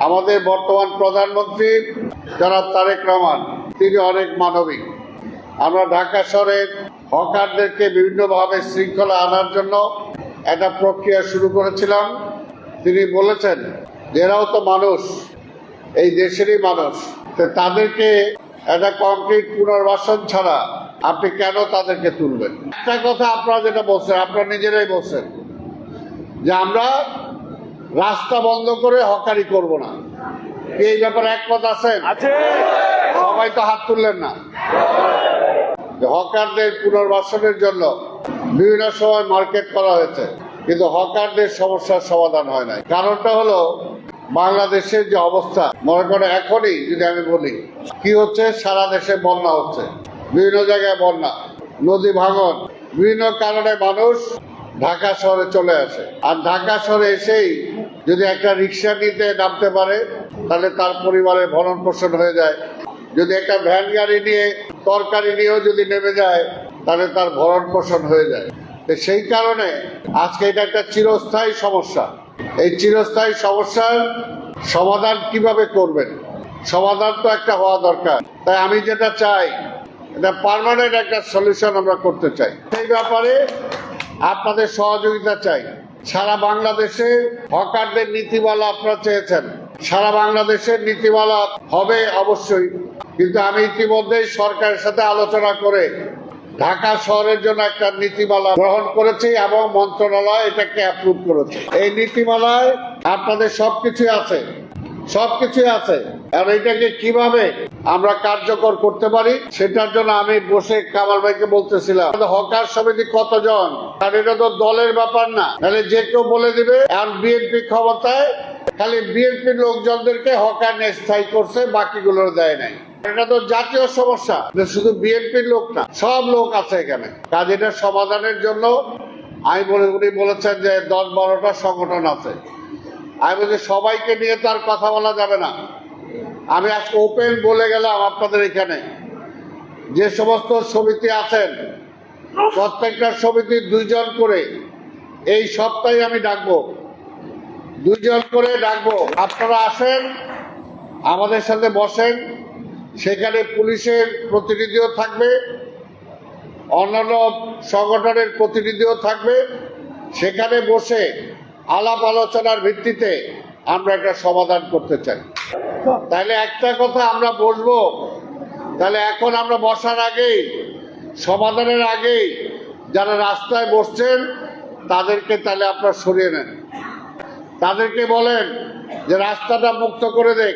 আমাদের বর্তমান প্রধানমন্ত্রী জনাব তারেক রহমান তিনি অনেক মানবিক। আমরা ঢাকা শহরের হকারদেরকে বিভিন্নভাবে শৃঙ্খলা আনার জন্য একটা প্রক্রিয়া শুরু করেছিলাম। তিনি বলেছেন এরাও তো মানুষ, এই দেশেরই মানুষ, তাদেরকে একটা কংক্রিট পুনর্বাসন ছাড়া আপনি কেন তাদেরকে তুলবেন? একটা কথা আপনারা যেটা বলছেন, আপনারা নিজেরাই বলছেন যে আমরা রাস্তা বন্ধ করে হকারি করব না। এই ব্যাপারে একমত আছেন? সবাই তো হাত তুললেন না। হকারদের পুনর্বাসনের জন্য বিভিন্ন সময় মার্কেট করা হয়েছে, কিন্তু হকারদের সমস্যার সমাধান হয় নাই। কারণটা হলো বাংলাদেশের যে অবস্থা, মনে করে এখনই যদি আমি বলি কি হচ্ছে, সারা দেশে বন্যা হচ্ছে, বিভিন্ন জায়গায় বন্যা, নদী ভাঙন, বিভিন্ন কারণে মানুষ ঢাকা শহরে চলে আসে। আর ঢাকা শহরে এসেই যদি একটা রিক্সা নিতে নামতে পারে তাহলে তার পরিবারের ভরণ পোষণ হয়ে যায়। যদি একটা ভ্যান গাড়ি নিয়ে তরকারি নিয়েও যদি নেমে যায় তাহলে তার ভরণ পোষণ হয়ে যায়। সেই কারণে আজকে এটা একটা চিরস্থায়ী সমস্যা। এই চিরস্থায়ী সমস্যার সমাধান কিভাবে করবেন? সমাধান তো একটা হওয়া দরকার। তাই আমি যেটা চাই, এটা পার্মানেন্ট একটা সলিউশন আমরা করতে চাই। সেই ব্যাপারে আপনাদের সহযোগিতা চাই। সারা বাংলাদেশে হকারদের নীতিমালা আপনারা চেয়েছেন, সারা বাংলাদেশের নীতিমালা হবে অবশ্যই, কিন্তু আমি ইতিমধ্যেই সরকারের সাথে আলোচনা করে ঢাকা শহরের জন্য একটা নীতিমালা গ্রহণ করেছি এবং মন্ত্রণালয় এটাকে অ্যাপ্রুভ করেছে। এই নীতিমালায় আপনাদের সবকিছুই আছে, সবকিছুই আছে। আর এটাকে কিভাবে আমরা কার্যকর করতে পারি সেটার জন্য আমি বসে কামাল ভাইকে বলতেছিলাম হকার সমিতি কতজন, কারণ এটা তো দলের ব্যাপার না, তাহলে যে কেউ বলে দিবে। আর বিএনপি ক্ষমতায় খালি বিএনপির লোকজনদেরকে হকার স্থায়ী করছে, বাকিগুলোর দেয় নাই। এটা তো জাতীয় সমস্যা, শুধু বিএনপির লোক না, সব লোক আছে এখানে। কাজ এটা সমাধানের জন্য উনি বলেছেন যে 10-12টা সংগঠন আছে। আমি বলছি সবাইকে নিয়ে তো আর কথা বলা যাবে না। আমি আজকে ওপেন বলে গেলাম আপনাদের এখানে যে সমস্ত সমিতি আছেন প্রত্যেকটা সমিতি 2 জন করে এই সপ্তাহে আমি ডাকবো, 2 জন করে ডাকবো। আপনারা আসেন, আমাদের সাথে বসেন। সেখানে পুলিশের প্রতিনিধিও থাকবে, অন্যান্য সংগঠনের প্রতিনিধিও থাকবে। সেখানে বসে আলাপ আলোচনার ভিত্তিতে আমরা একটা সমাধান করতে চাই। তাহলে একটা কথা আমরা বসবো, তাহলে এখন আমরা বসার আগেই, সমাধানের আগেই যারা রাস্তায় বসছেন তাদেরকে তাহলে আপনারা সরিয়ে নেন, তাদেরকে বলেন যে রাস্তাটা মুক্ত করে দেখ।